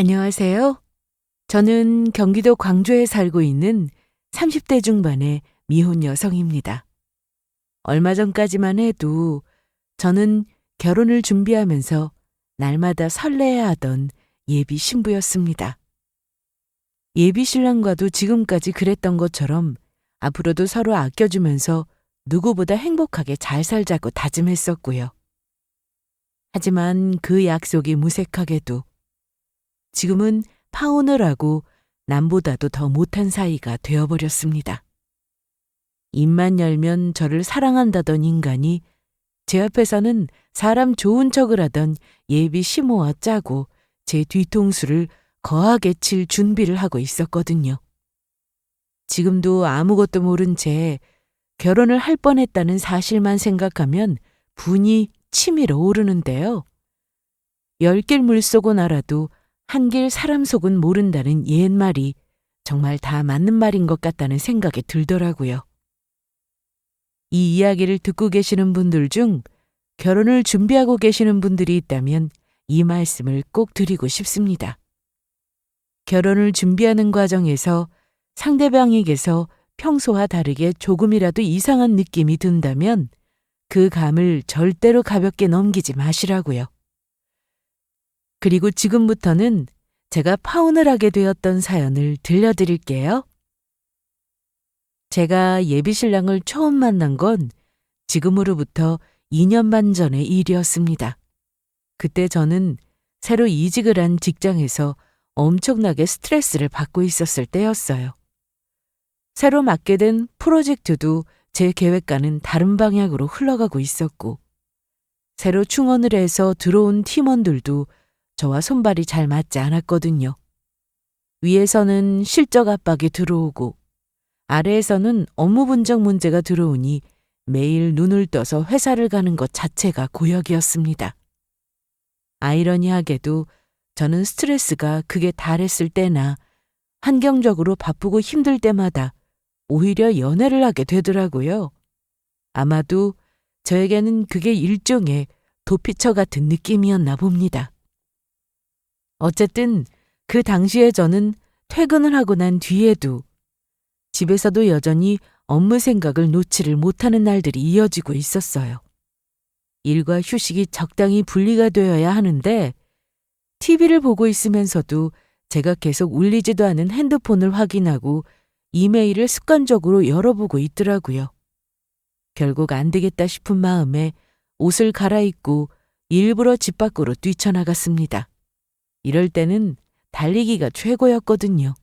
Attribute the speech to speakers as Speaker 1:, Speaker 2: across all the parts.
Speaker 1: 안녕하세요. 저는 경기도 광주에 살고 있는 30대 중반의 미혼 여성입니다. 얼마 전까지만 해도 저는 결혼을 준비하면서 날마다 설레야 하던 예비 신부였습니다. 예비 신랑과도 지금까지 그랬던 것처럼 앞으로도 서로 아껴주면서 누구보다 행복하게 잘 살자고 다짐했었고요. 하지만 그 약속이 무색하게도 지금은 파혼을 하고 남보다도 더 못한 사이가 되어버렸습니다. 입만 열면 저를 사랑한다던 인간이 제 앞에서는 사람 좋은 척을 하던 예비 시모와 짜고 제 뒤통수를 거하게 칠 준비를 하고 있었거든요. 지금도 아무것도 모른 채 결혼을 할 뻔했다는 사실만 생각하면 분이 치밀어 오르는데요. 10길 물속은 알아도 한 길 사람 속은 모른다는 옛말이 정말 다 맞는 말인 것 같다는 생각이 들더라고요. 이 이야기를 듣고 계시는 분들 중 결혼을 준비하고 계시는 분들이 있다면 이 말씀을 꼭 드리고 싶습니다. 결혼을 준비하는 과정에서 상대방에게서 평소와 다르게 조금이라도 이상한 느낌이 든다면 그 감을 절대로 가볍게 넘기지 마시라고요. 그리고 지금부터는 제가 파혼을 하게 되었던 사연을 들려드릴게요. 제가 예비신랑을 처음 만난 건 지금으로부터 2년 반 전의 일이었습니다. 그때 저는 새로 이직을 한 직장에서 엄청나게 스트레스를 받고 있었을 때였어요. 새로 맡게 된 프로젝트도 제 계획과는 다른 방향으로 흘러가고 있었고, 새로 충원을 해서 들어온 팀원들도 저와 손발이 잘 맞지 않았거든요. 위에서는 실적 압박이 들어오고 아래에서는 업무 분정 문제가 들어오니 매일 눈을 떠서 회사를 가는 것 자체가 고역이었습니다. 아이러니하게도 저는 스트레스가 극에 달했을 때나 환경적으로 바쁘고 힘들 때마다 오히려 연애를 하게 되더라고요. 아마도 저에게는 그게 일종의 도피처 같은 느낌이었나 봅니다. 어쨌든 그 당시에 저는 퇴근을 하고 난 뒤에도 집에서도 여전히 업무 생각을 놓지를 못하는 날들이 이어지고 있었어요. 일과 휴식이 적당히 분리가 되어야 하는데 TV를 보고 있으면서도 제가 계속 울리지도 않은 핸드폰을 확인하고 이메일을 습관적으로 열어보고 있더라고요. 결국 안 되겠다 싶은 마음에 옷을 갈아입고 일부러 집 밖으로 뛰쳐나갔습니다. 이럴 때는 달리기가 최고였거든요.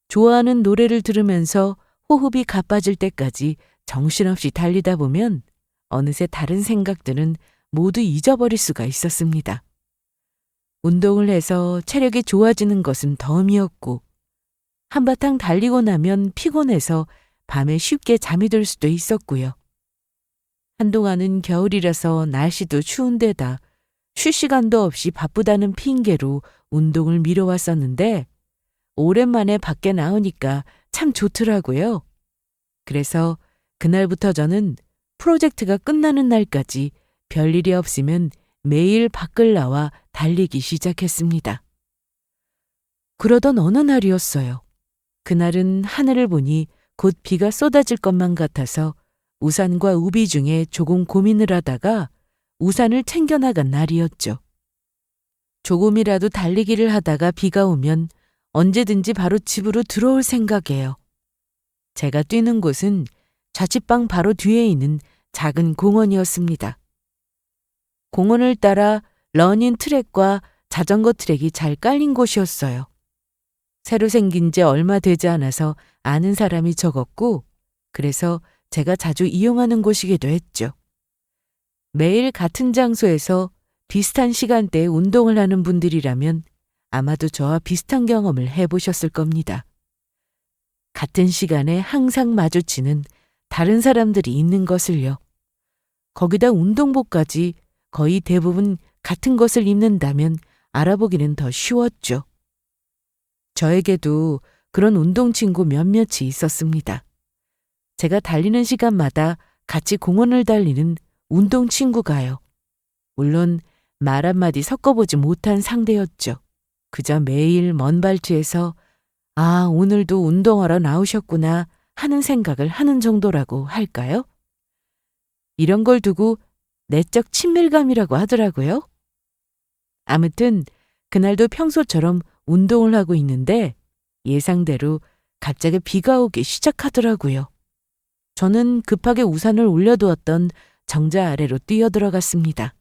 Speaker 1: 좋아하는 노래를 들으면서 호흡이 가빠질 때까지 정신없이 달리다 보면 어느새 다른 생각들은 모두 잊어버릴 수가 있었습니다. 운동을 해서 체력이 좋아지는 것은 덤이었고 한바탕 달리고 나면 피곤해서 밤에 쉽게 잠이 들 수도 있었고요. 한동안은 겨울이라서 날씨도 추운데다 쉴 시간도 없이 바쁘다는 핑계로 운동을 미뤄왔었는데 오랜만에 밖에 나오니까 참 좋더라고요. 그래서 그날부터 저는 프로젝트가 끝나는 날까지 별일이 없으면 매일 밖을 나와 달리기 시작했습니다. 그러던 어느 날이었어요. 그날은 하늘을 보니 곧 비가 쏟아질 것만 같아서 우산과 우비 중에 조금 고민을 하다가 우산을 챙겨나간 날이었죠. 조금이라도 달리기를 하다가 비가 오면 언제든지 바로 집으로 들어올 생각이에요. 제가 뛰는 곳은 자취방 바로 뒤에 있는 작은 공원이었습니다. 공원을 따라 러닝 트랙과 자전거 트랙이 잘 깔린 곳이었어요. 새로 생긴 지 얼마 되지 않아서 아는 사람이 적었고 그래서 제가 자주 이용하는 곳이기도 했죠. 매일 같은 장소에서 비슷한 시간대에 운동을 하는 분들이라면 아마도 저와 비슷한 경험을 해보셨을 겁니다. 같은 시간에 항상 마주치는 다른 사람들이 있는 것을요. 거기다 운동복까지 거의 대부분 같은 것을 입는다면 알아보기는 더 쉬웠죠. 저에게도 그런 운동 친구 몇몇이 있었습니다. 제가 달리는 시간마다 같이 공원을 달리는 운동 친구가요. 물론 말 한마디 섞어보지 못한 상대였죠. 그저 매일 먼 발치에서 아, 오늘도 운동하러 나오셨구나 하는 생각을 하는 정도라고 할까요? 이런 걸 두고 내적 친밀감이라고 하더라고요. 아무튼 그날도 평소처럼 운동을 하고 있는데 예상대로 갑자기 비가 오기 시작하더라고요. 저는 급하게 우산을 올려두었던 정자 아래로 뛰어들어갔습니다.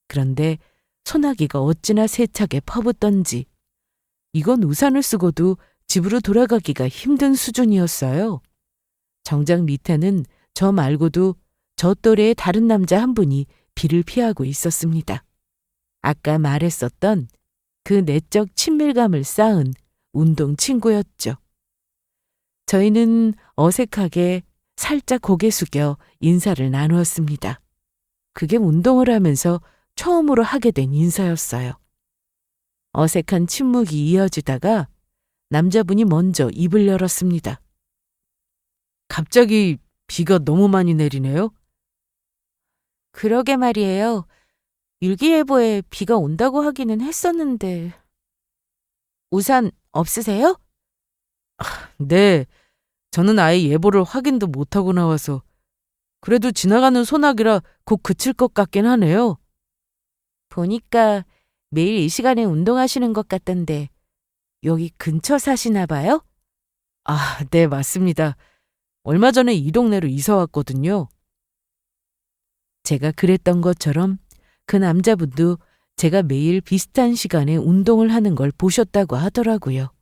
Speaker 1: 그런데 소나기가 어찌나 세차게 퍼붓던지 이건 우산을 쓰고도 집으로 돌아가기가 힘든 수준이었어요. 정작 밑에는 저 말고도 저 또래의 다른 남자 한 분이 비를 피하고 있었습니다. 아까 말했었던 그 내적 친밀감을 쌓은 운동 친구였죠. 저희는 어색하게 살짝 고개 숙여 인사를 나누었습니다. 그게 운동을 하면서 처음으로 하게 된 인사였어요. 어색한 침묵이 이어지다가 남자분이 먼저 입을 열었습니다. 갑자기 비가 너무 많이 내리네요. 그러게 말이에요. 일기예보에 비가 온다고 하기는 했었는데. 우산 없으세요? 네, 저는 아예 예보를 확인도 못하고 나와서 그래도 지나가는 소나기라 곧 그칠 것 같긴 하네요. 보니까 매일 이 시간에 운동하시는 것 같던데 여기 근처 사시나 봐요? 아, 네, 맞습니다. 얼마 전에 이 동네로 이사 왔거든요. 제가 그랬던 것처럼 그 남자분도 제가 매일 비슷한 시간에 운동을 하는 걸 보셨다고 하더라고요.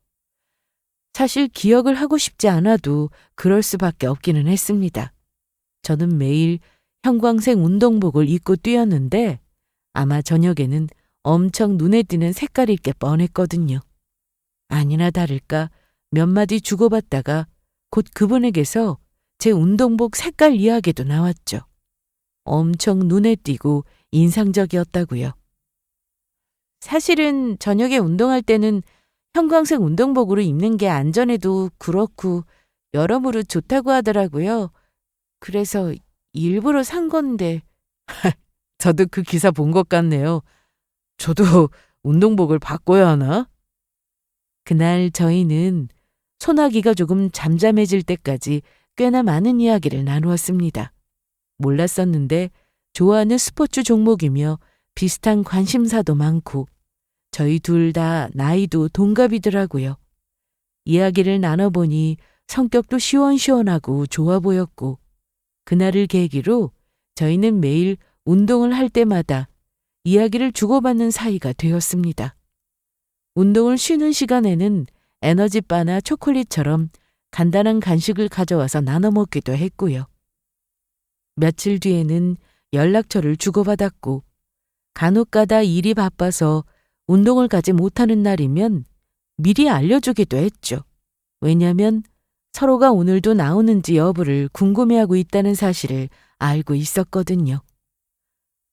Speaker 1: 사실 기억을 하고 싶지 않아도 그럴 수밖에 없기는 했습니다. 저는 매일 형광색 운동복을 입고 뛰었는데 아마 저녁에는 엄청 눈에 띄는 색깔일 게 뻔했거든요. 아니나 다를까 몇 마디 주고받다가 곧 그분에게서 제 운동복 색깔 이야기도 나왔죠. 엄청 눈에 띄고 인상적이었다고요. 사실은 저녁에 운동할 때는 형광색 운동복으로 입는 게 안전에도 그렇고 여러모로 좋다고 하더라고요. 그래서 일부러 산 건데. 저도 그 기사 본 것 같네요. 저도 운동복을 바꿔야 하나? 그날 저희는 소나기가 조금 잠잠해질 때까지 꽤나 많은 이야기를 나누었습니다. 몰랐었는데 좋아하는 스포츠 종목이며 비슷한 관심사도 많고 저희 둘 다 나이도 동갑이더라고요. 이야기를 나눠보니 성격도 시원시원하고 좋아 보였고 그날을 계기로 저희는 매일 운동을 할 때마다 이야기를 주고받는 사이가 되었습니다. 운동을 쉬는 시간에는 에너지바나 초콜릿처럼 간단한 간식을 가져와서 나눠 먹기도 했고요. 며칠 뒤에는 연락처를 주고받았고 간혹가다 일이 바빠서 운동을 가지 못하는 날이면 미리 알려주기도 했죠. 왜냐하면 서로가 오늘도 나오는지 여부를 궁금해하고 있다는 사실을 알고 있었거든요.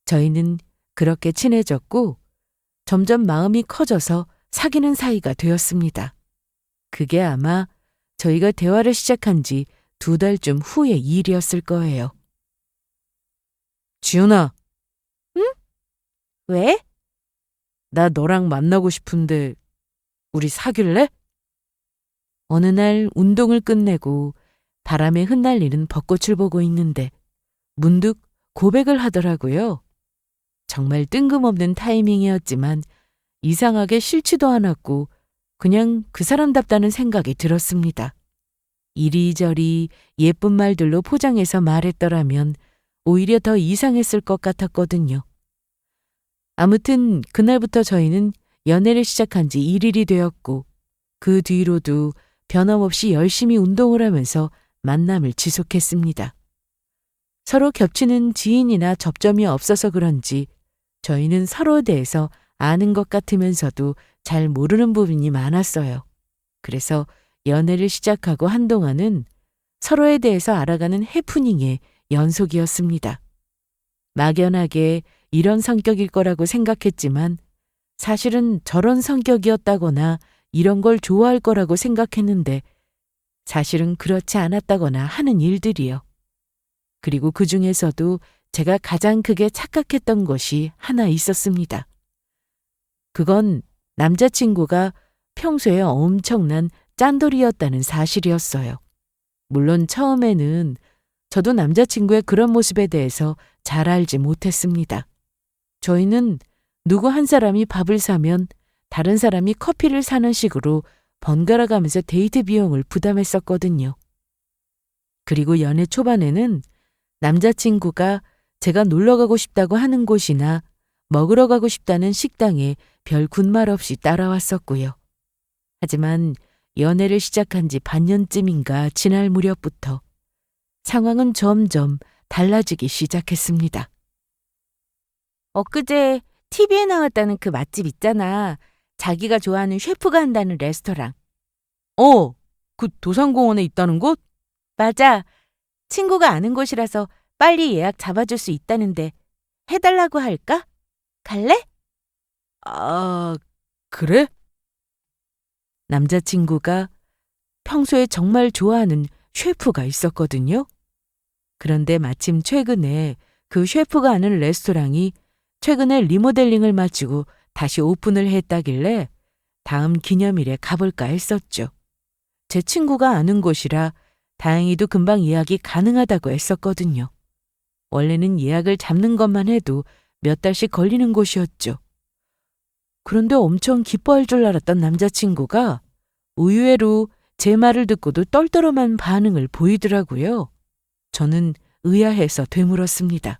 Speaker 1: 저희는 그렇게 친해졌고 점점 마음이 커져서 사귀는 사이가 되었습니다. 그게 아마 저희가 대화를 시작한 지 2달쯤 후의 일이었을 거예요. 지훈아. 응? 왜? 나 너랑 만나고 싶은데 우리 사귈래? 어느 날 운동을 끝내고 바람에 흩날리는 벚꽃을 보고 있는데 문득 고백을 하더라고요. 정말 뜬금없는 타이밍이었지만 이상하게 싫지도 않았고 그냥 그 사람답다는 생각이 들었습니다. 이리저리 예쁜 말들로 포장해서 말했더라면 오히려 더 이상했을 것 같았거든요. 아무튼 그날부터 저희는 연애를 시작한 지 1일이 되었고 그 뒤로도 변함없이 열심히 운동을 하면서 만남을 지속했습니다. 서로 겹치는 지인이나 접점이 없어서 그런지 저희는 서로에 대해서 아는 것 같으면서도 잘 모르는 부분이 많았어요. 그래서 연애를 시작하고 한동안은 서로에 대해서 알아가는 해프닝의 연속이었습니다. 막연하게 이런 성격일 거라고 생각했지만 사실은 저런 성격이었다거나 이런 걸 좋아할 거라고 생각했는데 사실은 그렇지 않았다거나 하는 일들이요. 그리고 그 중에서도 제가 가장 크게 착각했던 것이 하나 있었습니다. 그건 남자친구가 평소에 엄청난 짠돌이였다는 사실이었어요. 물론 처음에는 저도 남자친구의 그런 모습에 대해서 잘 알지 못했습니다. 저희는 누구 한 사람이 밥을 사면 다른 사람이 커피를 사는 식으로 번갈아 가면서 데이트 비용을 부담했었거든요. 그리고 연애 초반에는 남자친구가 제가 놀러 가고 싶다고 하는 곳이나 먹으러 가고 싶다는 식당에 별 군말 없이 따라왔었고요. 하지만 연애를 시작한 지 반년쯤인가 지날 무렵부터 상황은 점점 달라지기 시작했습니다. 엊그제 TV에 나왔다는 그 맛집 있잖아. 자기가 좋아하는 셰프가 한다는 레스토랑. 그 도산공원에 있다는 곳? 맞아. 친구가 아는 곳이라서 빨리 예약 잡아줄 수 있다는데 해달라고 할까? 갈래? 아, 그래? 남자친구가 평소에 정말 좋아하는 셰프가 있었거든요. 그런데 마침 최근에 그 셰프가 아는 레스토랑이 최근에 리모델링을 마치고 다시 오픈을 했다길래 다음 기념일에 가볼까 했었죠. 제 친구가 아는 곳이라 다행히도 금방 예약이 가능하다고 했었거든요. 원래는 예약을 잡는 것만 해도 몇 달씩 걸리는 곳이었죠. 그런데 엄청 기뻐할 줄 알았던 남자친구가 의외로 제 말을 듣고도 떨떠름한 반응을 보이더라고요. 저는 의아해서 되물었습니다.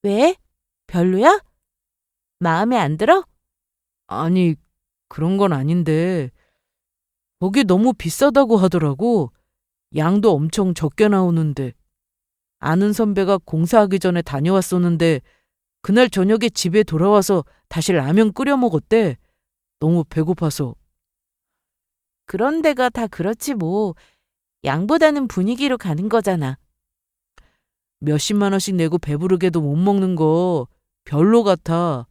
Speaker 1: 왜? 별로야? 마음에 안 들어? 아니, 그런 건 아닌데 거기 너무 비싸다고 하더라고. 양도 엄청 적게 나오는데. 아는 선배가 공사하기 전에 다녀왔었는데 그날 저녁에 집에 돌아와서 다시 라면 끓여 먹었대. 너무 배고파서. 그런 데가 다 그렇지 뭐. 양보다는 분위기로 가는 거잖아. 몇십만 원씩 내고 배부르게도 못 먹는 거 별로 같아.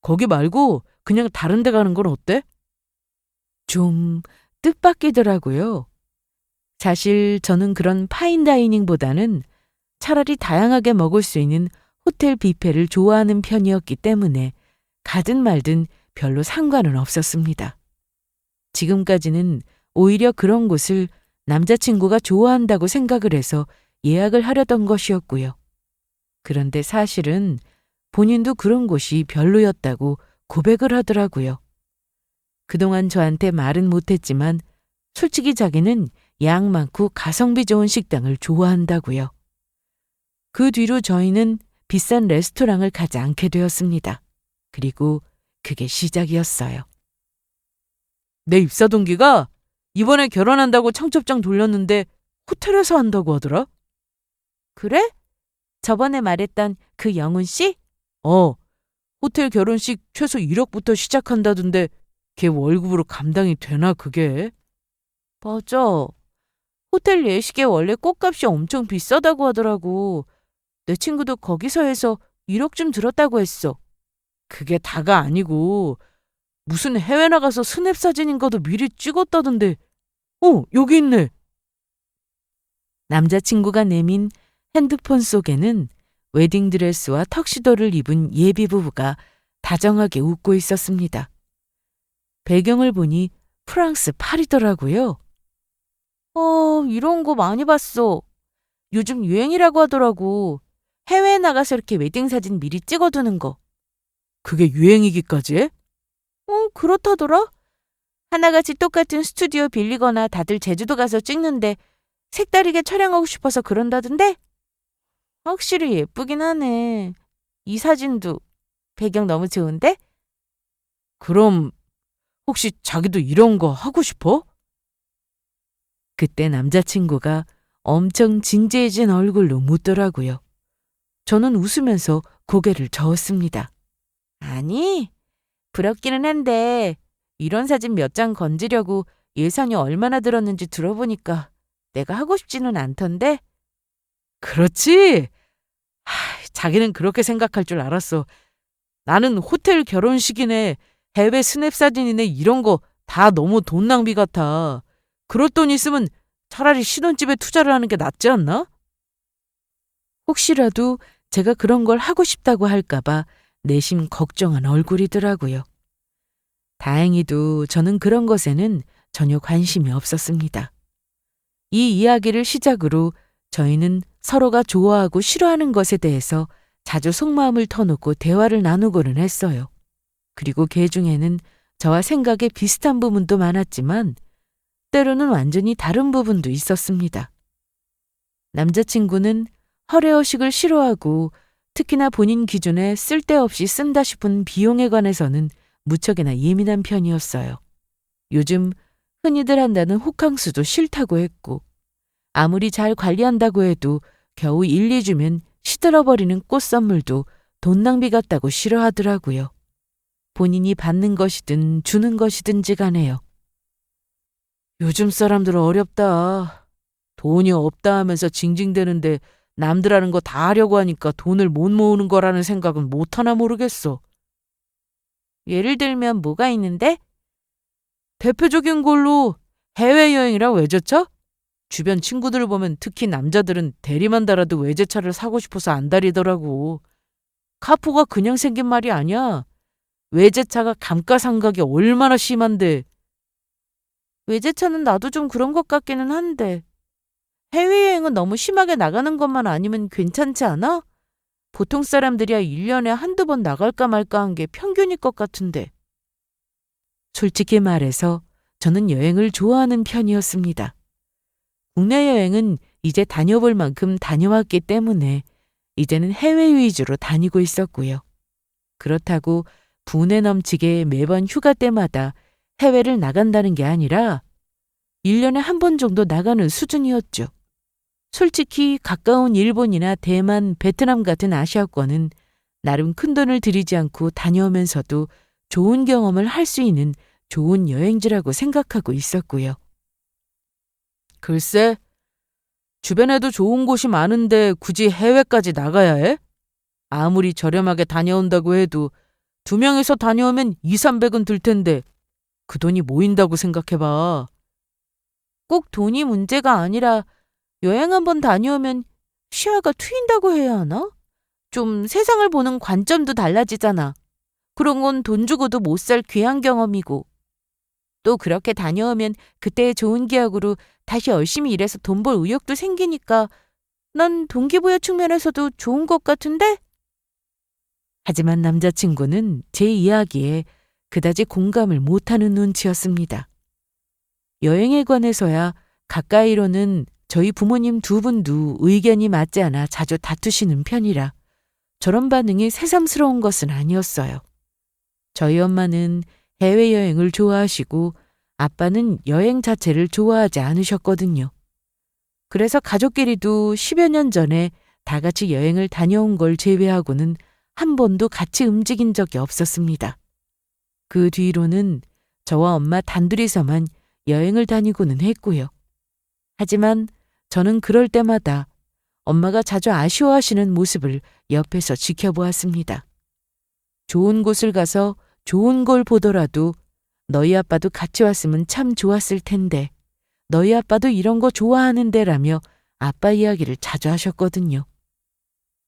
Speaker 1: 거기 말고 그냥 다른 데 가는 건 어때? 좀 뜻밖이더라고요. 사실 저는 그런 파인다이닝보다는 차라리 다양하게 먹을 수 있는 호텔 뷔페를 좋아하는 편이었기 때문에 가든 말든 별로 상관은 없었습니다. 지금까지는 오히려 그런 곳을 남자친구가 좋아한다고 생각을 해서 예약을 하려던 것이었고요. 그런데 사실은 본인도 그런 곳이 별로였다고 고백을 하더라고요. 그동안 저한테 말은 못했지만 솔직히 자기는 양 많고 가성비 좋은 식당을 좋아한다고요. 그 뒤로 저희는 비싼 레스토랑을 가지 않게 되었습니다. 그리고 그게 시작이었어요. 내 입사 동기가 이번에 결혼한다고 청첩장 돌렸는데 호텔에서 한다고 하더라. 그래? 저번에 말했던 그 영훈 씨? 호텔 결혼식 최소 1억부터 시작한다던데 걔 월급으로 감당이 되나 그게? 맞아. 호텔 예식에 원래 꽃값이 엄청 비싸다고 하더라고. 내 친구도 거기서 해서 1억쯤 들었다고 했어. 그게 다가 아니고 무슨 해외 나가서 스냅 사진인 것도 미리 찍었다던데. 여기 있네. 남자친구가 내민 핸드폰 속에는 웨딩드레스와 턱시도를 입은 예비부부가 다정하게 웃고 있었습니다. 배경을 보니 프랑스 파리더라고요. 이런 거 많이 봤어. 요즘 유행이라고 하더라고. 해외에 나가서 이렇게 웨딩 사진 미리 찍어두는 거. 그게 유행이기까지 해? 그렇다더라. 하나같이 똑같은 스튜디오 빌리거나 다들 제주도 가서 찍는데 색다르게 촬영하고 싶어서 그런다던데? 확실히 예쁘긴 하네. 이 사진도 배경 너무 좋은데? 그럼 혹시 자기도 이런 거 하고 싶어? 그때 남자친구가 엄청 진지해진 얼굴로 묻더라고요. 저는 웃으면서 고개를 저었습니다. 아니, 부럽기는 한데 이런 사진 몇 장 건지려고 예산이 얼마나 들었는지 들어보니까 내가 하고 싶지는 않던데? 그렇지? 자기는 그렇게 생각할 줄 알았어. 나는 호텔 결혼식이네, 해외 스냅 사진이네 이런 거 다 너무 돈 낭비 같아. 그럴 돈 있으면 차라리 신혼집에 투자를 하는 게 낫지 않나? 혹시라도 제가 그런 걸 하고 싶다고 할까 봐 내심 걱정한 얼굴이더라고요. 다행히도 저는 그런 것에는 전혀 관심이 없었습니다. 이 이야기를 시작으로 저희는 서로가 좋아하고 싫어하는 것에 대해서 자주 속마음을 터놓고 대화를 나누고는 했어요. 그리고 그 중에는 저와 생각에 비슷한 부분도 많았지만 때로는 완전히 다른 부분도 있었습니다. 남자친구는 허례허식을 싫어하고 특히나 본인 기준에 쓸데없이 쓴다 싶은 비용에 관해서는 무척이나 예민한 편이었어요. 요즘 흔히들 한다는 호캉스도 싫다고 했고 아무리 잘 관리한다고 해도 겨우 1, 2주면 시들어버리는 꽃 선물도 돈 낭비 같다고 싫어하더라고요. 본인이 받는 것이든 주는 것이든지 간에요. 요즘 사람들은 어렵다. 돈이 없다 하면서 징징대는데 남들 하는 거 다 하려고 하니까 돈을 못 모으는 거라는 생각은 못하나 모르겠어. 예를 들면 뭐가 있는데? 대표적인 걸로 해외여행이랑 외제차? 주변 친구들을 보면 특히 남자들은 대리만 달아도 외제차를 사고 싶어서 안달이더라고. 카푸가 그냥 생긴 말이 아니야. 외제차가 감가상각이 얼마나 심한데. 외제차는 나도 좀 그런 것 같기는 한데. 해외여행은 너무 심하게 나가는 것만 아니면 괜찮지 않아? 보통 사람들이야 1년에 한두 번 나갈까 말까 한 게 평균일 것 같은데. 솔직히 말해서 저는 여행을 좋아하는 편이었습니다. 국내 여행은 이제 다녀볼 만큼 다녀왔기 때문에 이제는 해외 위주로 다니고 있었고요. 그렇다고 분에 넘치게 매번 휴가 때마다 해외를 나간다는 게 아니라 1년에 한 번 정도 나가는 수준이었죠. 솔직히 가까운 일본이나 대만, 베트남 같은 아시아권은 나름 큰돈을 들이지 않고 다녀오면서도 좋은 경험을 할 수 있는 좋은 여행지라고 생각하고 있었고요. 글쎄, 주변에도 좋은 곳이 많은데 굳이 해외까지 나가야 해? 아무리 저렴하게 다녀온다고 해도 2명이서 다녀오면 2, 300은 들 텐데 그 돈이 모인다고 생각해봐. 꼭 돈이 문제가 아니라 여행 한번 다녀오면 시야가 트인다고 해야 하나? 좀 세상을 보는 관점도 달라지잖아. 그런 건 돈 주고도 못 살 귀한 경험이고. 또 그렇게 다녀오면 그때의 좋은 기억으로 다시 열심히 일해서 돈 벌 의욕도 생기니까 난 동기부여 측면에서도 좋은 것 같은데? 하지만 남자친구는 제 이야기에 그다지 공감을 못하는 눈치였습니다. 여행에 관해서야 가까이로는 저희 부모님 두 분도 의견이 맞지 않아 자주 다투시는 편이라 저런 반응이 새삼스러운 것은 아니었어요. 저희 엄마는 해외여행을 좋아하시고 아빠는 여행 자체를 좋아하지 않으셨거든요. 그래서 가족끼리도 10여 년 전에 다 같이 여행을 다녀온 걸 제외하고는 한 번도 같이 움직인 적이 없었습니다. 그 뒤로는 저와 엄마 단둘이서만 여행을 다니고는 했고요. 하지만 저는 그럴 때마다 엄마가 자주 아쉬워하시는 모습을 옆에서 지켜보았습니다. 좋은 곳을 가서 좋은 걸 보더라도 너희 아빠도 같이 왔으면 참 좋았을 텐데 너희 아빠도 이런 거 좋아하는데라며 아빠 이야기를 자주 하셨거든요.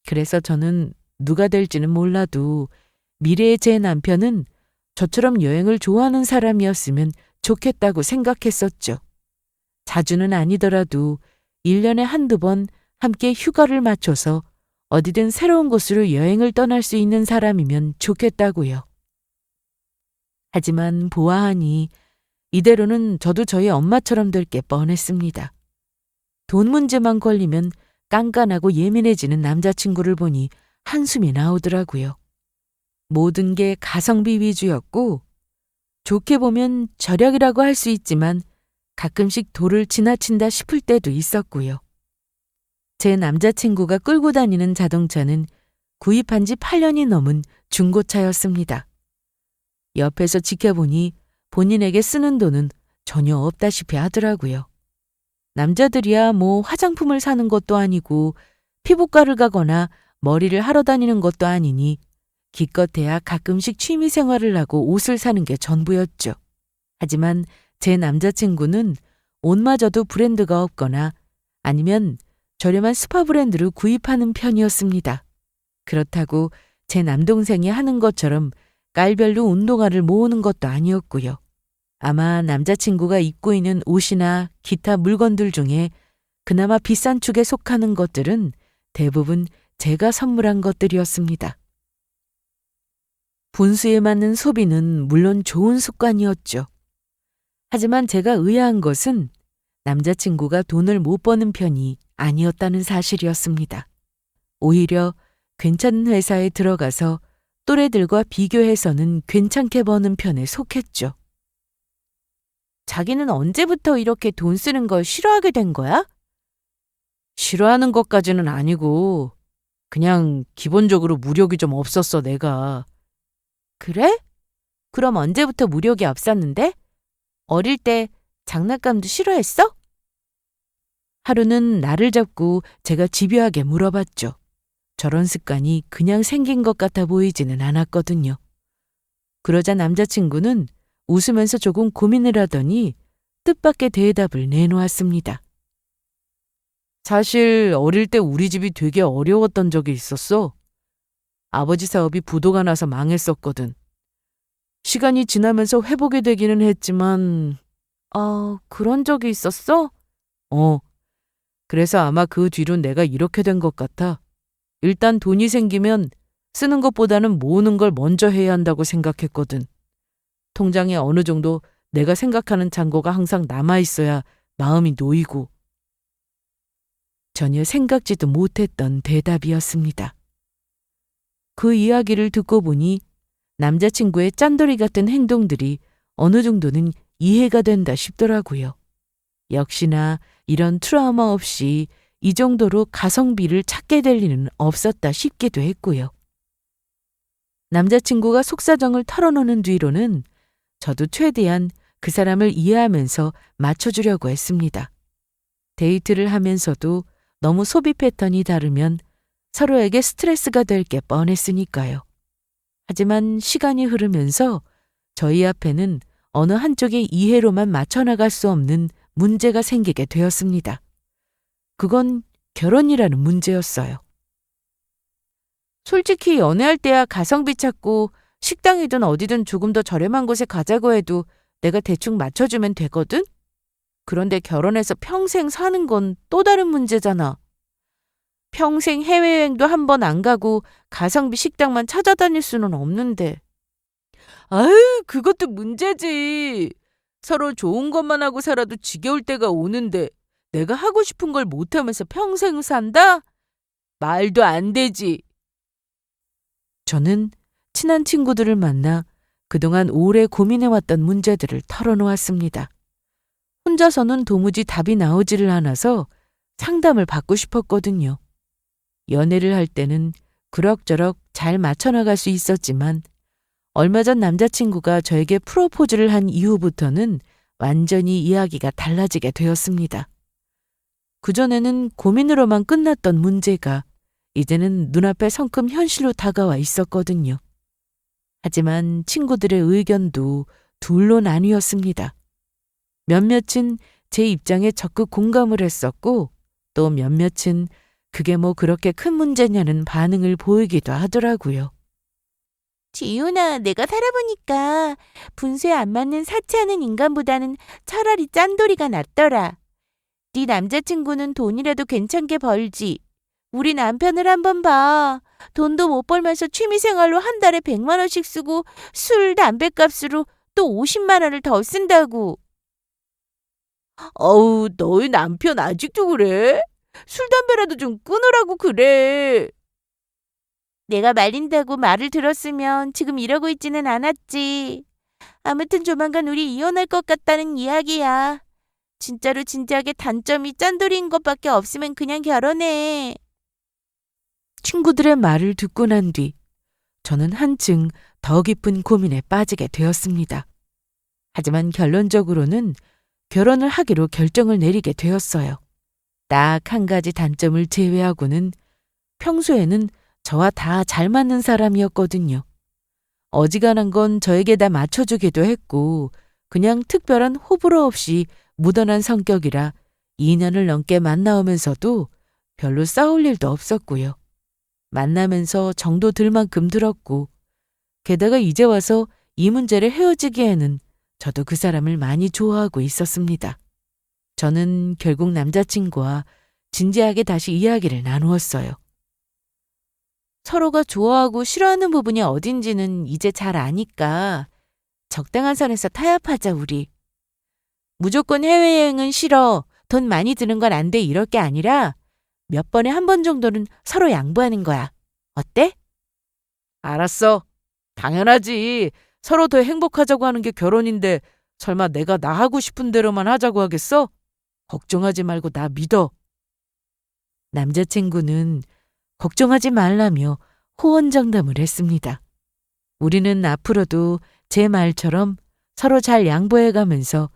Speaker 1: 그래서 저는 누가 될지는 몰라도 미래의 제 남편은 저처럼 여행을 좋아하는 사람이었으면 좋겠다고 생각했었죠. 자주는 아니더라도 1년에 한두 번 함께 휴가를 맞춰서 어디든 새로운 곳으로 여행을 떠날 수 있는 사람이면 좋겠다고요. 하지만 보아하니 이대로는 저도 저희 엄마처럼 될 게 뻔했습니다. 돈 문제만 걸리면 깐깐하고 예민해지는 남자친구를 보니 한숨이 나오더라고요. 모든 게 가성비 위주였고 좋게 보면 절약이라고 할 수 있지만 가끔씩 도를 지나친다 싶을 때도 있었고요. 제 남자친구가 끌고 다니는 자동차는 구입한 지 8년이 넘은 중고차였습니다. 옆에서 지켜보니 본인에게 쓰는 돈은 전혀 없다시피 하더라고요. 남자들이야 뭐 화장품을 사는 것도 아니고 피부과를 가거나 머리를 하러 다니는 것도 아니니 기껏해야 가끔씩 취미 생활을 하고 옷을 사는 게 전부였죠. 하지만 제 남자친구는 옷마저도 브랜드가 없거나 아니면 저렴한 스파 브랜드를 구입하는 편이었습니다. 그렇다고 제 남동생이 하는 것처럼 깔별로 운동화를 모으는 것도 아니었고요. 아마 남자친구가 입고 있는 옷이나 기타 물건들 중에 그나마 비싼 축에 속하는 것들은 대부분 제가 선물한 것들이었습니다. 분수에 맞는 소비는 물론 좋은 습관이었죠. 하지만 제가 의아한 것은 남자친구가 돈을 못 버는 편이 아니었다는 사실이었습니다. 오히려 괜찮은 회사에 들어가서 또래들과 비교해서는 괜찮게 버는 편에 속했죠. 자기는 언제부터 이렇게 돈 쓰는 걸 싫어하게 된 거야? 싫어하는 것까지는 아니고 그냥 기본적으로 무력이 좀 없었어, 내가. 그래? 그럼 언제부터 무력이 없었는데? 어릴 때 장난감도 싫어했어? 하루는 나를 잡고 제가 집요하게 물어봤죠. 저런 습관이 그냥 생긴 것 같아 보이지는 않았거든요. 그러자 남자친구는 웃으면서 조금 고민을 하더니 뜻밖의 대답을 내놓았습니다. 사실 어릴 때 우리 집이 되게 어려웠던 적이 있었어. 아버지 사업이 부도가 나서 망했었거든. 시간이 지나면서 회복이 되기는 했지만 그런 적이 있었어? 그래서 아마 그 뒤로 내가 이렇게 된 것 같아. 일단 돈이 생기면 쓰는 것보다는 모으는 걸 먼저 해야 한다고 생각했거든. 통장에 어느 정도 내가 생각하는 잔고가 항상 남아있어야 마음이 놓이고. 전혀 생각지도 못했던 대답이었습니다. 그 이야기를 듣고 보니 남자친구의 짠돌이 같은 행동들이 어느 정도는 이해가 된다 싶더라고요. 역시나 이런 트라우마 없이 이 정도로 가성비를 찾게 될 리는 없었다 싶기도 했고요. 남자친구가 속사정을 털어놓는 뒤로는 저도 최대한 그 사람을 이해하면서 맞춰주려고 했습니다. 데이트를 하면서도 너무 소비 패턴이 다르면 서로에게 스트레스가 될 게 뻔했으니까요. 하지만 시간이 흐르면서 저희 앞에는 어느 한쪽의 이해로만 맞춰나갈 수 없는 문제가 생기게 되었습니다. 그건 결혼이라는 문제였어요. 솔직히 연애할 때야 가성비 찾고 식당이든 어디든 조금 더 저렴한 곳에 가자고 해도 내가 대충 맞춰주면 되거든? 그런데 결혼해서 평생 사는 건 또 다른 문제잖아. 평생 해외여행도 한 번 안 가고 가성비 식당만 찾아다닐 수는 없는데. 아유, 그것도 문제지. 서로 좋은 것만 하고 살아도 지겨울 때가 오는데 내가 하고 싶은 걸 못하면서 평생 산다? 말도 안 되지. 저는 친한 친구들을 만나 그동안 오래 고민해왔던 문제들을 털어놓았습니다. 혼자서는 도무지 답이 나오지를 않아서 상담을 받고 싶었거든요. 연애를 할 때는 그럭저럭 잘 맞춰나갈 수 있었지만 얼마 전 남자친구가 저에게 프로포즈를 한 이후부터는 완전히 이야기가 달라지게 되었습니다. 그전에는 고민으로만 끝났던 문제가 이제는 눈앞에 성큼 현실로 다가와 있었거든요. 하지만 친구들의 의견도 둘로 나뉘었습니다. 몇몇은 제 입장에 적극 공감을 했었고 또 몇몇은 그게 뭐 그렇게 큰 문제냐는 반응을 보이기도 하더라고요. 지윤아, 내가 살아보니까 분수에 안 맞는 사치하는 인간보다는 차라리 짠돌이가 낫더라. 네 남자친구는 돈이라도 괜찮게 벌지. 우리 남편을 한번 봐. 돈도 못 벌면서 취미생활로 한 달에 100만 원씩 쓰고 술, 담배값으로 또 50만 원을 더 쓴다고. 어우, 너희 남편 아직도 그래? 술, 담배라도 좀 끊으라고 그래. 내가 말린다고 말을 들었으면 지금 이러고 있지는 않았지. 아무튼 조만간 우리 이혼할 것 같다는 이야기야. 진짜로 진지하게 단점이 짠돌이인 것밖에 없으면 그냥 결혼해. 친구들의 말을 듣고 난 뒤 저는 한층 더 깊은 고민에 빠지게 되었습니다. 하지만 결론적으로는 결혼을 하기로 결정을 내리게 되었어요. 딱 한 가지 단점을 제외하고는 평소에는 저와 다 잘 맞는 사람이었거든요. 어지간한 건 저에게 다 맞춰주기도 했고 그냥 특별한 호불호 없이 무던한 성격이라 2년을 넘게 만나오면서도 별로 싸울 일도 없었고요. 만나면서 정도 들 만큼 들었고 게다가 이제 와서 이 문제를 헤어지기에는 저도 그 사람을 많이 좋아하고 있었습니다. 저는 결국 남자친구와 진지하게 다시 이야기를 나누었어요. 서로가 좋아하고 싫어하는 부분이 어딘지는 이제 잘 아니까 적당한 선에서 타협하자, 우리. 무조건 해외여행은 싫어. 돈 많이 드는 건 안 돼. 이럴 게 아니라 몇 번에 한 번 정도는 서로 양보하는 거야. 어때? 알았어. 당연하지. 서로 더 행복하자고 하는 게 결혼인데 설마 내가 나 하고 싶은 대로만 하자고 하겠어? 걱정하지 말고 나 믿어. 남자친구는 걱정하지 말라며 호언장담을 했습니다. 우리는 앞으로도 제 말처럼 서로 잘 양보해가면서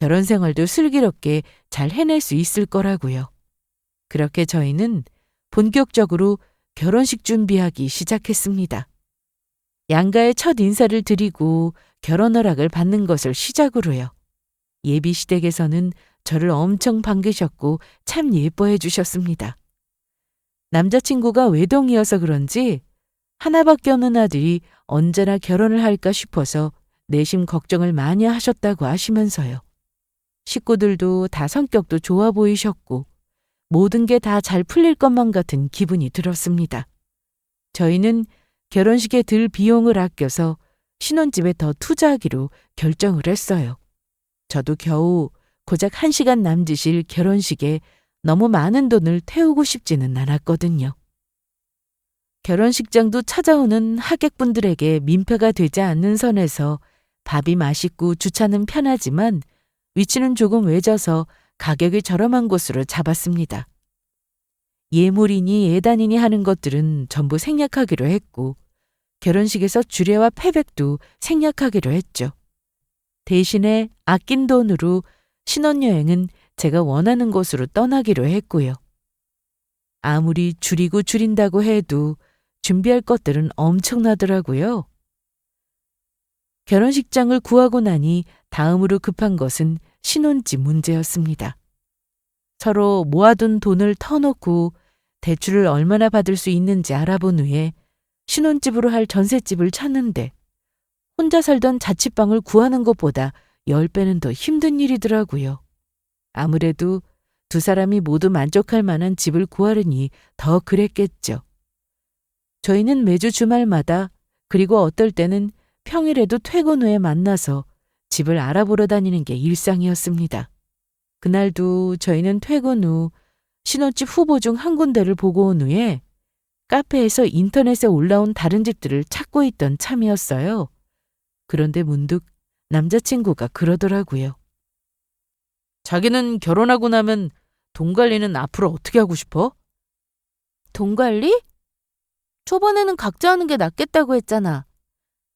Speaker 1: 결혼 생활도 슬기롭게 잘 해낼 수 있을 거라고요. 그렇게 저희는 본격적으로 결혼식 준비하기 시작했습니다. 양가의 첫 인사를 드리고 결혼 허락을 받는 것을 시작으로요. 예비 시댁에서는 저를 엄청 반기셨고 참 예뻐해 주셨습니다. 남자친구가 외동이어서 그런지 하나밖에 없는 아들이 언제나 결혼을 할까 싶어서 내심 걱정을 많이 하셨다고 하시면서요. 식구들도 다 성격도 좋아 보이셨고 모든 게 다 잘 풀릴 것만 같은 기분이 들었습니다. 저희는 결혼식에 들 비용을 아껴서 신혼집에 더 투자하기로 결정을 했어요. 저도 겨우 고작 1시간 남짓일 결혼식에 너무 많은 돈을 태우고 싶지는 않았거든요. 결혼식장도 찾아오는 하객분들에게 민폐가 되지 않는 선에서 밥이 맛있고 주차는 편하지만 위치는 조금 외져서 가격이 저렴한 곳으로 잡았습니다. 예물이니 예단이니 하는 것들은 전부 생략하기로 했고 결혼식에서 주례와 패백도 생략하기로 했죠. 대신에 아낀 돈으로 신혼여행은 제가 원하는 곳으로 떠나기로 했고요. 아무리 줄이고 줄인다고 해도 준비할 것들은 엄청나더라고요. 결혼식장을 구하고 나니 다음으로 급한 것은 신혼집 문제였습니다. 서로 모아둔 돈을 터놓고 대출을 얼마나 받을 수 있는지 알아본 후에 신혼집으로 할 전셋집을 찾는데 혼자 살던 자취방을 구하는 것보다 10배는 더 힘든 일이더라고요. 아무래도 두 사람이 모두 만족할 만한 집을 구하려니 더 그랬겠죠. 저희는 매주 주말마다 그리고 어떨 때는 평일에도 퇴근 후에 만나서 집을 알아보러 다니는 게 일상이었습니다. 그날도 저희는 퇴근 후 신혼집 후보 중 한 군데를 보고 온 후에 카페에서 인터넷에 올라온 다른 집들을 찾고 있던 참이었어요. 그런데 문득 남자친구가 그러더라고요. 자기는 결혼하고 나면 돈 관리는 앞으로 어떻게 하고 싶어? 돈 관리? 초반에는 각자 하는 게 낫겠다고 했잖아.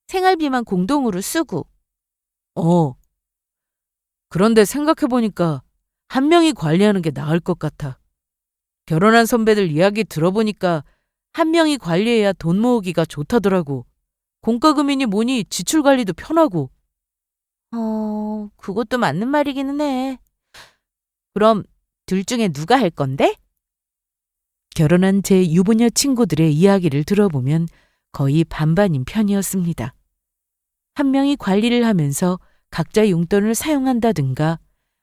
Speaker 1: 생활비만 공동으로 쓰고. 그런데 생각해보니까 한 명이 관리하는 게 나을 것 같아. 결혼한 선배들 이야기 들어보니까 한 명이 관리해야 돈 모으기가 좋다더라고. 공과금이니 뭐니 지출 관리도 편하고. 그것도 맞는 말이기는 해. 그럼 둘 중에 누가 할 건데? 결혼한 제 유부녀 친구들의 이야기를 들어보면 거의 반반인 편이었습니다. 한 명이 관리를 하면서 각자 용돈을 사용한다든가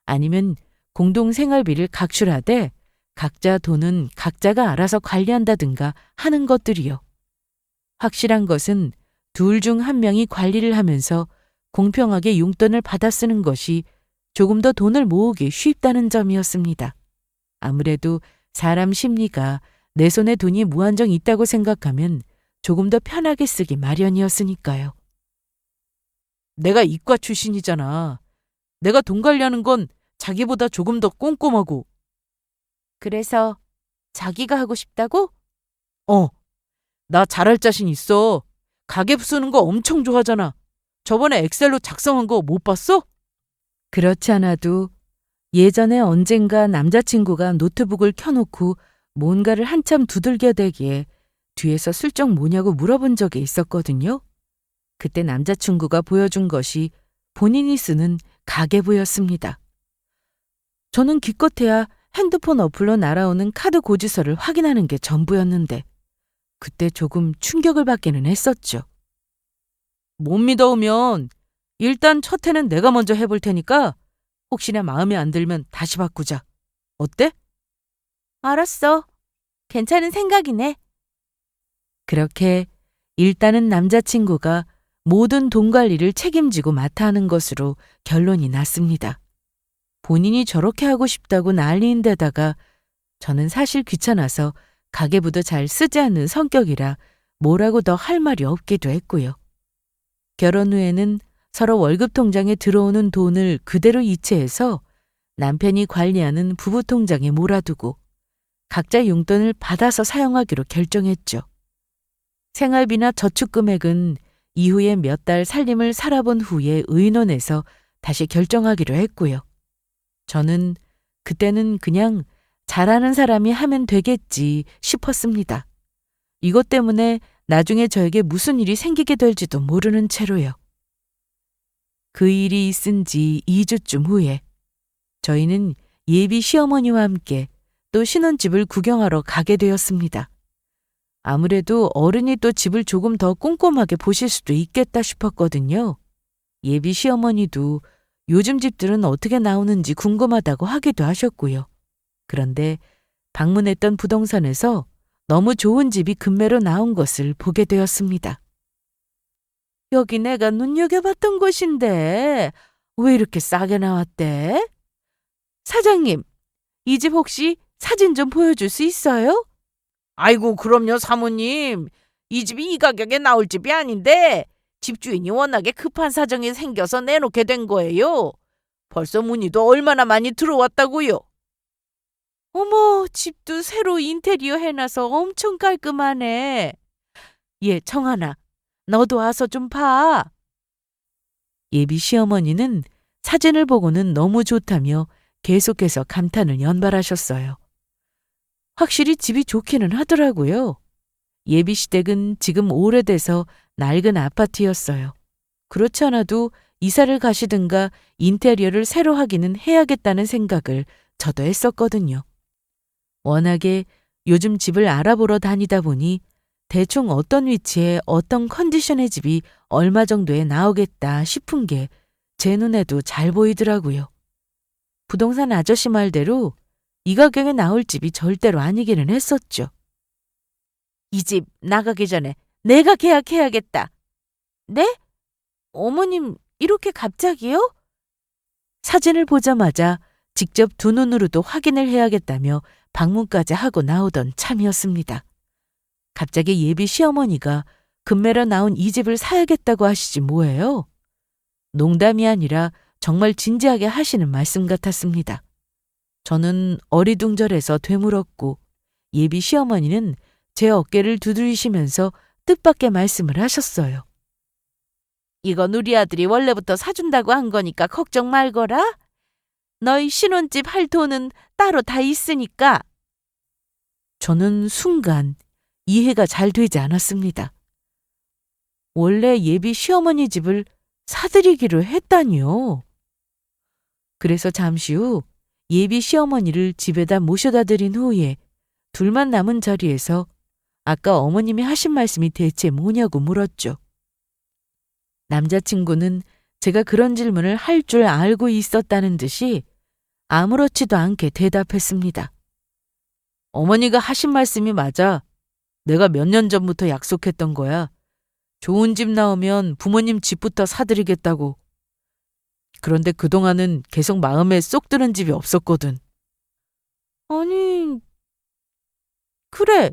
Speaker 1: 아니면 공동 생활비를 각출하되 각자 돈은 각자가 알아서 관리한다든가 하는 것들이요. 확실한 것은 둘 중 한 명이 관리를 하면서 공평하게 용돈을 받아 쓰는 것이 조금 더 돈을 모으기 쉽다는 점이었습니다. 아무래도 사람 심리가 내 손에 돈이 무한정 있다고 생각하면 조금 더 편하게 쓰기 마련이었으니까요. 내가 이과 출신이잖아. 내가 돈 관리하는 건 자기보다 조금 더 꼼꼼하고. 그래서 자기가 하고 싶다고? 나 잘할 자신 있어. 가계 쓰는 거 엄청 좋아하잖아. 저번에 엑셀로 작성한 거 못 봤어? 그렇지 않아도 예전에 언젠가 남자친구가 노트북을 켜놓고 뭔가를 한참 두들겨대기에 뒤에서 슬쩍 뭐냐고 물어본 적이 있었거든요. 그때 남자친구가 보여준 것이 본인이 쓰는 가계부였습니다. 저는 기껏해야 핸드폰 어플로 날아오는 카드 고지서를 확인하는 게 전부였는데 그때 조금 충격을 받기는 했었죠. 못 믿어오면 일단 첫 해는 내가 먼저 해볼 테니까 혹시나 마음에 안 들면 다시 바꾸자. 어때? 알았어. 괜찮은 생각이네. 그렇게 일단은 남자친구가 모든 돈 관리를 책임지고 맡아 하는 것으로 결론이 났습니다. 본인이 저렇게 하고 싶다고 난리인 데다가 저는 사실 귀찮아서 가계부도 잘 쓰지 않는 성격이라 뭐라고 더 할 말이 없기도 했고요. 결혼 후에는 서로 월급 통장에 들어오는 돈을 그대로 이체해서 남편이 관리하는 부부 통장에 몰아두고 각자 용돈을 받아서 사용하기로 결정했죠. 생활비나 저축 금액은 이후에 몇 달 살림을 살아본 후에 의논해서 다시 결정하기로 했고요. 저는 그때는 그냥 잘하는 사람이 하면 되겠지 싶었습니다. 이것 때문에 나중에 저에게 무슨 일이 생기게 될지도 모르는 채로요. 그 일이 있은 지 2주쯤 후에 저희는 예비 시어머니와 함께 또 신혼집을 구경하러 가게 되었습니다. 아무래도 어른이 또 집을 조금 더 꼼꼼하게 보실 수도 있겠다 싶었거든요. 예비 시어머니도 요즘 집들은 어떻게 나오는지 궁금하다고 하기도 하셨고요. 그런데 방문했던 부동산에서 너무 좋은 집이 급매로 나온 것을 보게 되었습니다. 여기 내가 눈여겨봤던 곳인데 왜 이렇게 싸게 나왔대? 사장님, 이 집 혹시 사진 좀 보여줄 수 있어요? 아이고, 그럼요, 사모님. 이 집이 이 가격에 나올 집이 아닌데 집주인이 워낙에 급한 사정이 생겨서 내놓게 된 거예요. 벌써 문의도 얼마나 많이 들어왔다고요. 어머, 집도 새로 인테리어 해놔서 엄청 깔끔하네. 예, 청하나, 너도 와서 좀 봐. 예비 시어머니는 사진을 보고는 너무 좋다며 계속해서 감탄을 연발하셨어요. 확실히 집이 좋기는 하더라고요. 예비 시댁은 지금 오래돼서 낡은 아파트였어요. 그렇지 않아도 이사를 가시든가 인테리어를 새로 하기는 해야겠다는 생각을 저도 했었거든요. 워낙에 요즘 집을 알아보러 다니다 보니 대충 어떤 위치에 어떤 컨디션의 집이 얼마 정도에 나오겠다 싶은 게 제 눈에도 잘 보이더라고요. 부동산 아저씨 말대로 이 가격에 나올 집이 절대로 아니기는 했었죠. 이 집 나가기 전에 내가 계약해야겠다. 네? 어머님, 이렇게 갑자기요? 사진을 보자마자 직접 두 눈으로도 확인을 해야겠다며 방문까지 하고 나오던 참이었습니다. 갑자기 예비 시어머니가 급매로 나온 이 집을 사야겠다고 하시지 뭐예요? 농담이 아니라 정말 진지하게 하시는 말씀 같았습니다. 저는 어리둥절해서 되물었고 예비 시어머니는 제 어깨를 두드리시면서 뜻밖의 말씀을 하셨어요. 이건 우리 아들이 원래부터 사준다고 한 거니까 걱정 말거라. 너희 신혼집 할 돈은 따로 다 있으니까. 저는 순간 이해가 잘 되지 않았습니다. 원래 예비 시어머니 집을 사드리기로 했다니요. 그래서 잠시 후 예비 시어머니를 집에다 모셔다 드린 후에 둘만 남은 자리에서 아까 어머님이 하신 말씀이 대체 뭐냐고 물었죠. 남자친구는 제가 그런 질문을 할 줄 알고 있었다는 듯이 아무렇지도 않게 대답했습니다. 어머니가 하신 말씀이 맞아. 내가 몇 년 전부터 약속했던 거야. 좋은 집 나오면 부모님 집부터 사드리겠다고. 그런데 그동안은 계속 마음에 쏙 드는 집이 없었거든. 아니, 그래.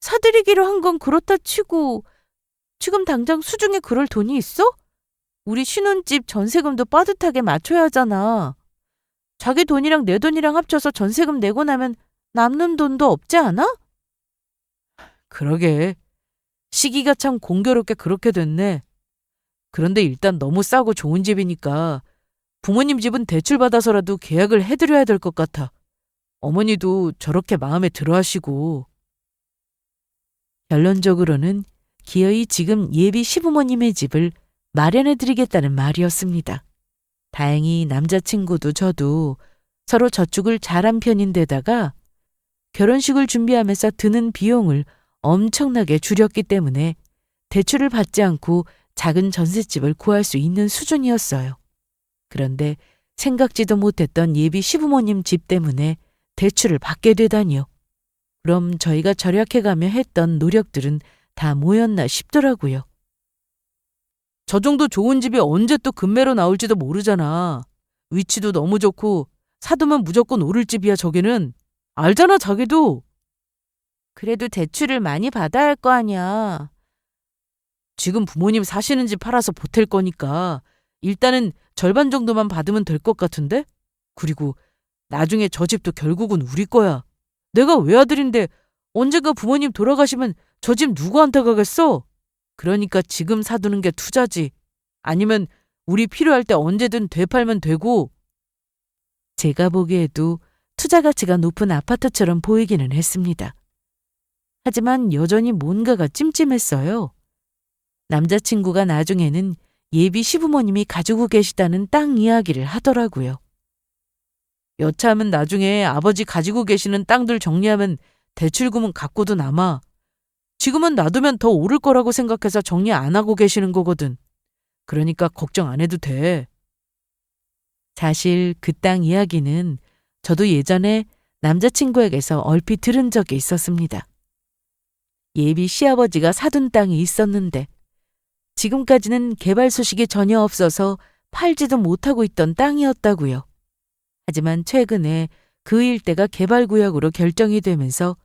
Speaker 1: 사드리기로 한 건 그렇다 치고 지금 당장 수중에 그럴 돈이 있어? 우리 신혼집 전세금도 빠듯하게 맞춰야 하잖아. 자기 돈이랑 내 돈이랑 합쳐서 전세금 내고 나면 남는 돈도 없지 않아? 그러게. 시기가 참 공교롭게 그렇게 됐네. 그런데 일단 너무 싸고 좋은 집이니까 부모님 집은 대출받아서라도 계약을 해드려야 될 것 같아. 어머니도 저렇게 마음에 들어하시고. 결론적으로는 기어이 지금 예비 시부모님의 집을 마련해드리겠다는 말이었습니다. 다행히 남자친구도 저도 서로 저축을 잘한 편인데다가 결혼식을 준비하면서 드는 비용을 엄청나게 줄였기 때문에 대출을 받지 않고 작은 전셋집을 구할 수 있는 수준이었어요. 그런데 생각지도 못했던 예비 시부모님 집 때문에 대출을 받게 되다니요. 그럼 저희가 절약해가며 했던 노력들은 다 뭐였나 싶더라고요. 저 정도 좋은 집이 언제 또 금매로 나올지도 모르잖아. 위치도 너무 좋고 사두면 무조건 오를 집이야 저기는. 알잖아 자기도. 그래도 대출을 많이 받아야 할 거 아니야. 지금 부모님 사시는 집 팔아서 보탤 거니까 일단은 절반 정도만 받으면 될 것 같은데? 그리고 나중에 저 집도 결국은 우리 거야. 내가 외아들인데 언젠가 부모님 돌아가시면 저 집 누구한테 가겠어? 그러니까 지금 사두는 게 투자지. 아니면 우리 필요할 때 언제든 되팔면 되고. 제가 보기에도 투자 가치가 높은 아파트처럼 보이기는 했습니다. 하지만 여전히 뭔가가 찜찜했어요. 남자친구가 나중에는 예비 시부모님이 가지고 계시다는 땅 이야기를 하더라고요. 여차하면 나중에 아버지 가지고 계시는 땅들 정리하면 대출금은 갖고도 남아. 지금은 놔두면 더 오를 거라고 생각해서 정리 안 하고 계시는 거거든. 그러니까 걱정 안 해도 돼. 사실 그 땅 이야기는 저도 예전에 남자친구에게서 얼핏 들은 적이 있었습니다. 예비 시아버지가 사둔 땅이 있었는데 지금까지는 개발 소식이 전혀 없어서 팔지도 못하고 있던 땅이었다고요. 하지만 최근에 그 일대가 개발구역으로 결정이 되면서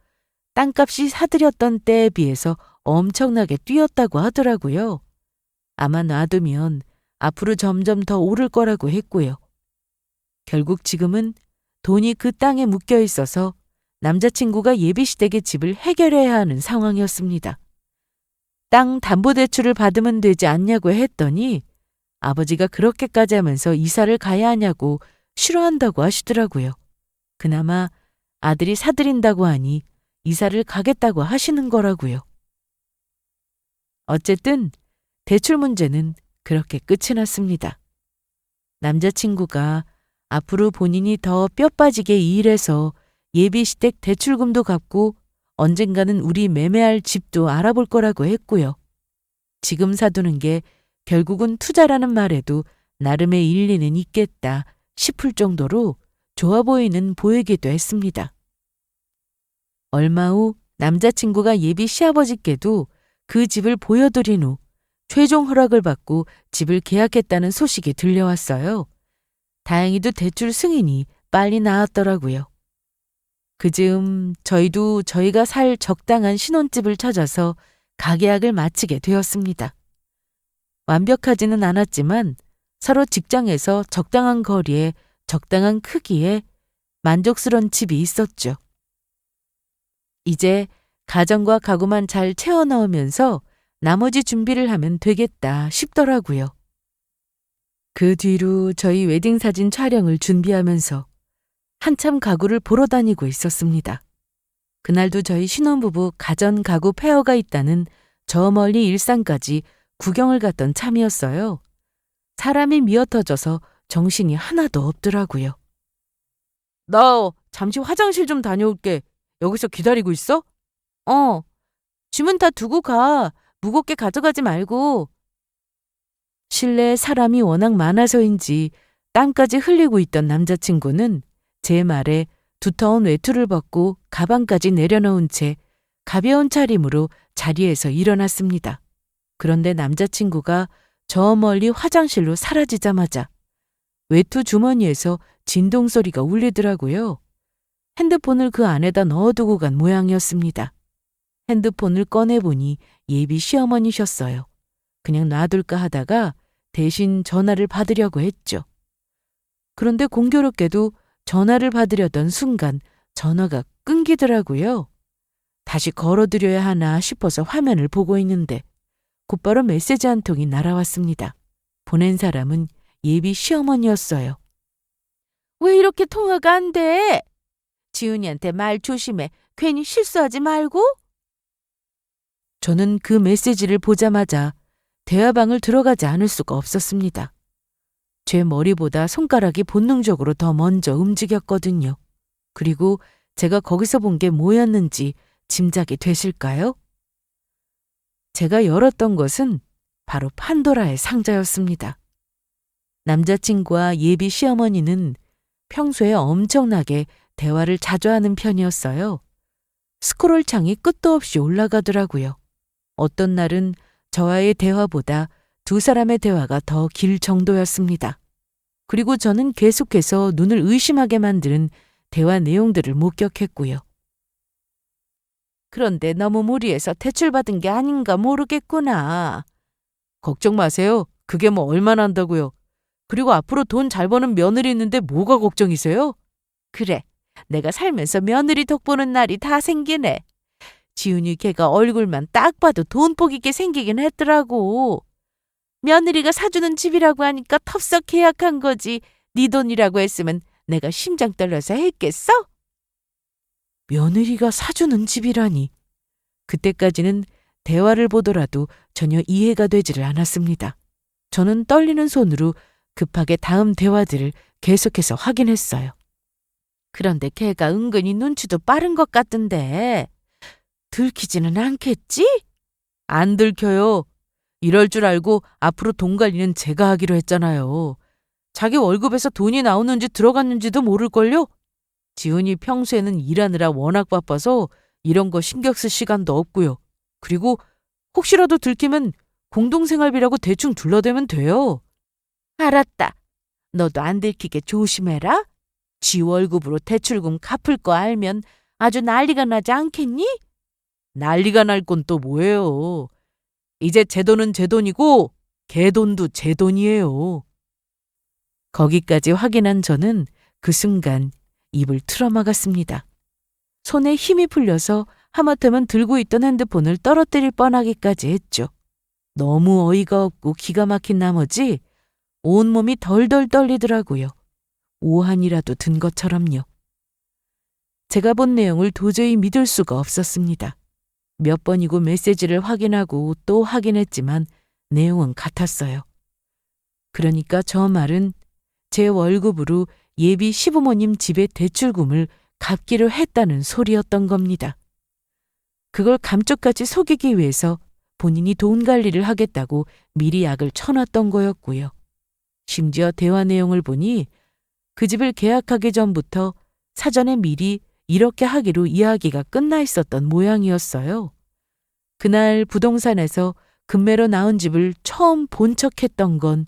Speaker 1: 땅값이 사들였던 때에 비해서 엄청나게 뛰었다고 하더라고요. 아마 놔두면 앞으로 점점 더 오를 거라고 했고요. 결국 지금은 돈이 그 땅에 묶여 있어서 남자친구가 예비시댁의 집을 해결해야 하는 상황이었습니다. 땅 담보대출을 받으면 되지 않냐고 했더니 아버지가 그렇게까지 하면서 이사를 가야 하냐고 싫어한다고 하시더라고요. 그나마 아들이 사들인다고 하니 이사를 가겠다고 하시는 거라고요. 어쨌든 대출 문제는 그렇게 끝이 났습니다. 남자친구가 앞으로 본인이 더 뼈 빠지게 일해서 예비시댁 대출금도 갚고 언젠가는 우리 매매할 집도 알아볼 거라고 했고요. 지금 사두는 게 결국은 투자라는 말에도 나름의 일리는 있겠다 싶을 정도로 좋아 보이는 보이기도 했습니다. 얼마 후 남자친구가 예비 시아버지께도 그 집을 보여드린 후 최종 허락을 받고 집을 계약했다는 소식이 들려왔어요. 다행히도 대출 승인이 빨리 나왔더라고요. 그즈음 저희도 저희가 살 적당한 신혼집을 찾아서 가계약을 마치게 되었습니다. 완벽하지는 않았지만 서로 직장에서 적당한 거리에 적당한 크기에 만족스러운 집이 있었죠. 이제 가정과 가구만 잘 채워 넣으면서 나머지 준비를 하면 되겠다 싶더라고요. 그 뒤로 저희 웨딩 사진 촬영을 준비하면서 한참 가구를 보러 다니고 있었습니다. 그날도 저희 신혼부부 가전 가구 페어가 있다는 저 멀리 일산까지 구경을 갔던 참이었어요. 사람이 미어터져서 정신이 하나도 없더라고요. 나 잠시 화장실 좀 다녀올게. 여기서 기다리고 있어? 주문 다 두고 가. 무겁게 가져가지 말고. 실내에 사람이 워낙 많아서인지 땀까지 흘리고 있던 남자친구는 제 말에 두터운 외투를 벗고 가방까지 내려놓은 채 가벼운 차림으로 자리에서 일어났습니다. 그런데 남자친구가 저 멀리 화장실로 사라지자마자 외투 주머니에서 진동 소리가 울리더라고요. 핸드폰을 그 안에다 넣어두고 간 모양이었습니다. 핸드폰을 꺼내보니 예비 시어머니셨어요. 그냥 놔둘까 하다가 대신 전화를 받으려고 했죠. 그런데 공교롭게도 전화를 받으려던 순간 전화가 끊기더라고요. 다시 걸어드려야 하나 싶어서 화면을 보고 있는데 곧바로 메시지 한 통이 날아왔습니다. 보낸 사람은 예비 시어머니였어요. 왜 이렇게 통화가 안 돼? 지훈이한테 말 조심해. 괜히 실수하지 말고. 저는 그 메시지를 보자마자 대화방을 들어가지 않을 수가 없었습니다. 제 머리보다 손가락이 본능적으로 더 먼저 움직였거든요. 그리고 제가 거기서 본 게 뭐였는지 짐작이 되실까요? 제가 열었던 것은 바로 판도라의 상자였습니다. 남자친구와 예비 시어머니는 평소에 엄청나게 대화를 자주 하는 편이었어요. 스크롤 창이 끝도 없이 올라가더라고요. 어떤 날은 저와의 대화보다 두 사람의 대화가 더 길 정도였습니다. 그리고 저는 계속해서 눈을 의심하게 만드는 대화 내용들을 목격했고요. 그런데 너무 무리해서 대출받은 게 아닌가 모르겠구나. 걱정 마세요. 그게 뭐 얼마나 한다고요. 그리고 앞으로 돈 잘 버는 며느리 있는데 뭐가 걱정이세요? 그래, 내가 살면서 며느리 덕보는 날이 다 생기네. 지훈이 걔가 얼굴만 딱 봐도 돈복 있게 생기긴 했더라고. 며느리가 사주는 집이라고 하니까 텁썩 계약한 거지. 네 돈이라고 했으면 내가 심장 떨려서 했겠어? 며느리가 사주는 집이라니. 그때까지는 대화를 보더라도 전혀 이해가 되지를 않았습니다. 저는 떨리는 손으로 급하게 다음 대화들을 계속해서 확인했어요. 그런데 걔가 은근히 눈치도 빠른 것 같던데 들키지는 않겠지? 안 들켜요. 이럴 줄 알고 앞으로 돈 관리는 제가 하기로 했잖아요. 자기 월급에서 돈이 나오는지 들어갔는지도 모를걸요? 지훈이 평소에는 일하느라 워낙 바빠서 이런 거 신경 쓸 시간도 없고요. 그리고 혹시라도 들키면 공동생활비라고 대충 둘러대면 돼요. 알았다. 너도 안 들키게 조심해라. 지 월급으로 대출금 갚을 거 알면 아주 난리가 나지 않겠니? 난리가 날 건 또 뭐예요. 이제 제 돈은 제 돈이고 걔 돈도 제 돈이에요. 거기까지 확인한 저는 그 순간 입을 틀어막았습니다. 손에 힘이 풀려서 하마터면 들고 있던 핸드폰을 떨어뜨릴 뻔하기까지 했죠. 너무 어이가 없고 기가 막힌 나머지 온몸이 덜덜 떨리더라고요. 오한이라도 든 것처럼요. 제가 본 내용을 도저히 믿을 수가 없었습니다. 몇 번이고 메시지를 확인하고 또 확인했지만 내용은 같았어요. 그러니까 저 말은 제 월급으로 예비 시부모님 집에 대출금을 갚기로 했다는 소리였던 겁니다. 그걸 감쪽같이 속이기 위해서 본인이 돈 관리를 하겠다고 미리 약을 쳐놨던 거였고요. 심지어 대화 내용을 보니 그 집을 계약하기 전부터 사전에 미리 이렇게 하기로 이야기가 끝나 있었던 모양이었어요. 그날 부동산에서 금매로 나온 집을 처음 본 척했던 건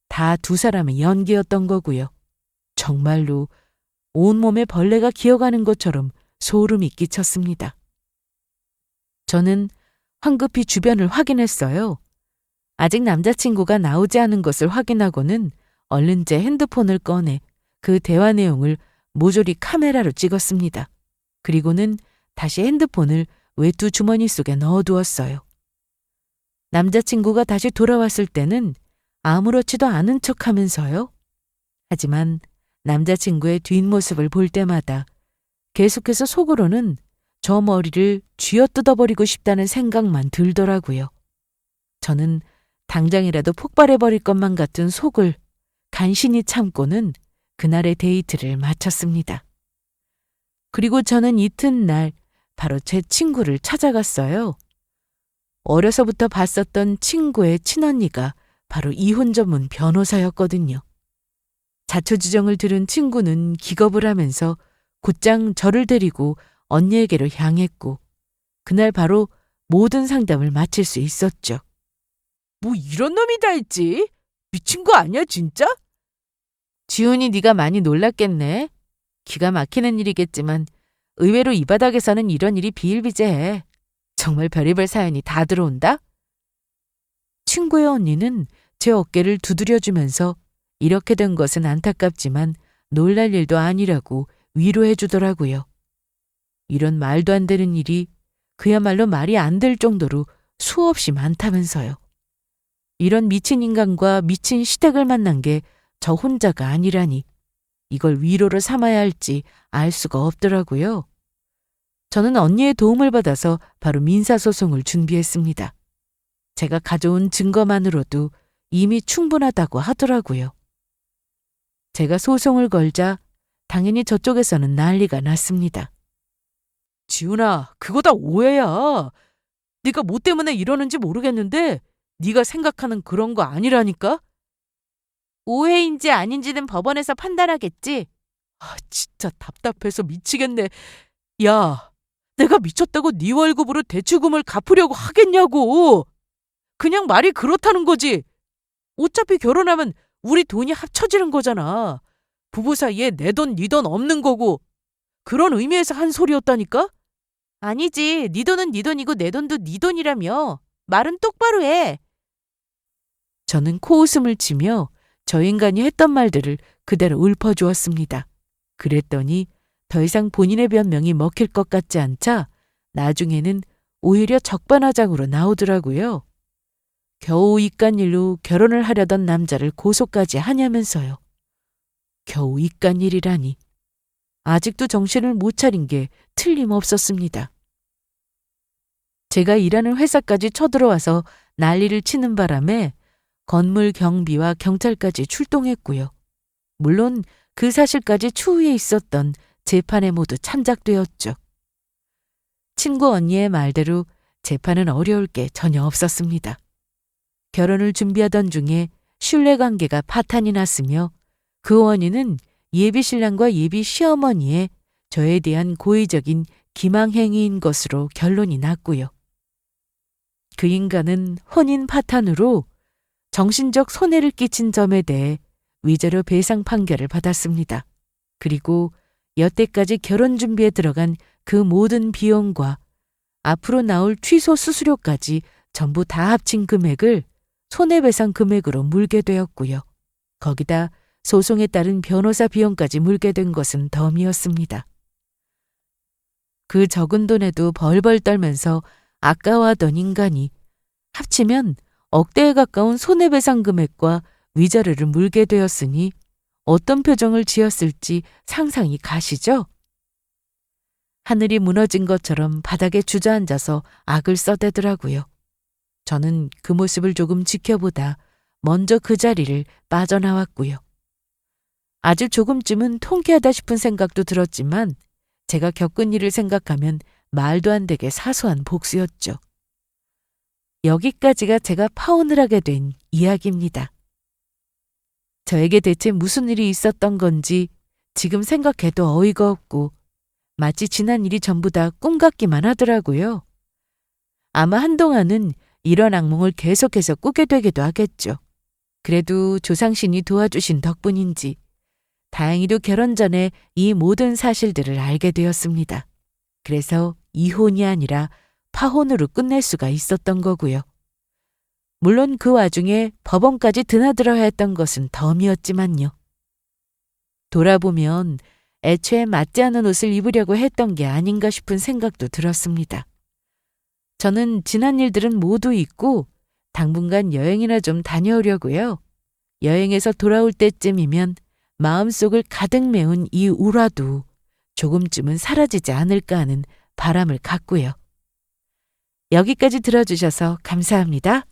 Speaker 1: 다 두 사람의 연기였던 거고요. 정말로 온몸에 벌레가 기어가는 것처럼 소름이 끼쳤습니다. 저는 황급히 주변을 확인했어요. 아직 남자친구가 나오지 않은 것을 확인하고는 얼른 제 핸드폰을 꺼내 그 대화 내용을 모조리 카메라로 찍었습니다. 그리고는 다시 핸드폰을 외투 주머니 속에 넣어두었어요. 남자친구가 다시 돌아왔을 때는 아무렇지도 않은 척하면서요. 하지만 남자친구의 뒷모습을 볼 때마다 계속해서 속으로는 저 머리를 쥐어뜯어버리고 싶다는 생각만 들더라고요. 저는 당장이라도 폭발해버릴 것만 같은 속을 간신히 참고는 그날의 데이트를 마쳤습니다. 그리고 저는 이튿날 바로 제 친구를 찾아갔어요. 어려서부터 봤었던 친구의 친언니가 바로 이혼 전문 변호사였거든요. 자초지종을 들은 친구는 기겁을 하면서 곧장 저를 데리고 언니에게로 향했고 그날 바로 모든 상담을 마칠 수 있었죠. 뭐 이런 놈이 다 있지? 미친 거 아니야 진짜? 지훈이 네가 많이 놀랐겠네. 기가 막히는 일이겠지만 의외로 이 바닥에서는 이런 일이 비일비재해. 정말 별의별 사연이 다 들어온다? 친구의 언니는 제 어깨를 두드려주면서 이렇게 된 것은 안타깝지만 놀랄 일도 아니라고 위로해 주더라고요. 이런 말도 안 되는 일이 그야말로 말이 안 될 정도로 수없이 많다면서요. 이런 미친 인간과 미친 시댁을 만난 게 저 혼자가 아니라니 이걸 위로로 삼아야 할지 알 수가 없더라고요. 저는 언니의 도움을 받아서 바로 민사소송을 준비했습니다. 제가 가져온 증거만으로도 이미 충분하다고 하더라고요. 제가 소송을 걸자 당연히 저쪽에서는 난리가 났습니다. 지훈아, 그거 다 오해야. 네가 뭐 때문에 이러는지 모르겠는데 네가 생각하는 그런 거 아니라니까? 오해인지 아닌지는 법원에서 판단하겠지. 진짜 답답해서 미치겠네. 야, 내가 미쳤다고 네 월급으로 대출금을 갚으려고 하겠냐고. 그냥 말이 그렇다는 거지. 어차피 결혼하면 우리 돈이 합쳐지는 거잖아. 부부 사이에 내 돈, 네 돈 없는 거고. 그런 의미에서 한 소리였다니까? 아니지. 네 돈은 네 돈이고 내 돈도 네 돈이라며. 말은 똑바로 해. 저는 코웃음을 치며 저 인간이 했던 말들을 그대로 읊어주었습니다. 그랬더니 더 이상 본인의 변명이 먹힐 것 같지 않자 나중에는 오히려 적반하장으로 나오더라고요. 겨우 이깟 일로 결혼을 하려던 남자를 고소까지 하냐면서요. 겨우 이깟 일이라니. 아직도 정신을 못 차린 게 틀림없었습니다. 제가 일하는 회사까지 쳐들어와서 난리를 치는 바람에 건물 경비와 경찰까지 출동했고요. 물론 그 사실까지 추후에 있었던 재판에 모두 참작되었죠. 친구 언니의 말대로 재판은 어려울 게 전혀 없었습니다. 결혼을 준비하던 중에 신뢰관계가 파탄이 났으며 그 원인은 예비 신랑과 예비 시어머니의 저에 대한 고의적인 기망행위인 것으로 결론이 났고요. 그 인간은 혼인 파탄으로 정신적 손해를 끼친 점에 대해 위자료 배상 판결을 받았습니다. 그리고 여태까지 결혼 준비에 들어간 그 모든 비용과 앞으로 나올 취소 수수료까지 전부 다 합친 금액을 손해배상 금액으로 물게 되었고요. 거기다 소송에 따른 변호사 비용까지 물게 된 것은 덤이었습니다. 그 적은 돈에도 벌벌 떨면서 아까워하던 인간이 합치면 억대에 가까운 손해배상 금액과 위자료를 물게 되었으니 어떤 표정을 지었을지 상상이 가시죠? 하늘이 무너진 것처럼 바닥에 주저앉아서 악을 써대더라고요. 저는 그 모습을 조금 지켜보다 먼저 그 자리를 빠져나왔고요. 아주 조금쯤은 통쾌하다 싶은 생각도 들었지만 제가 겪은 일을 생각하면 말도 안 되게 사소한 복수였죠. 여기까지가 제가 파혼을 하게 된 이야기입니다. 저에게 대체 무슨 일이 있었던 건지 지금 생각해도 어이가 없고 마치 지난 일이 전부 다 꿈 같기만 하더라고요. 아마 한동안은 이런 악몽을 계속해서 꾸게 되기도 하겠죠. 그래도 조상신이 도와주신 덕분인지 다행히도 결혼 전에 이 모든 사실들을 알게 되었습니다. 그래서 이혼이 아니라 파혼으로 끝낼 수가 있었던 거고요. 물론 그 와중에 법원까지 드나들어야 했던 것은 덤이었지만요. 돌아보면 애초에 맞지 않은 옷을 입으려고 했던 게 아닌가 싶은 생각도 들었습니다. 저는 지난 일들은 모두 잊고 당분간 여행이나 좀 다녀오려고요. 여행에서 돌아올 때쯤이면 마음속을 가득 메운 이 우라도 조금쯤은 사라지지 않을까 하는 바람을 갖고요. 여기까지 들어주셔서 감사합니다.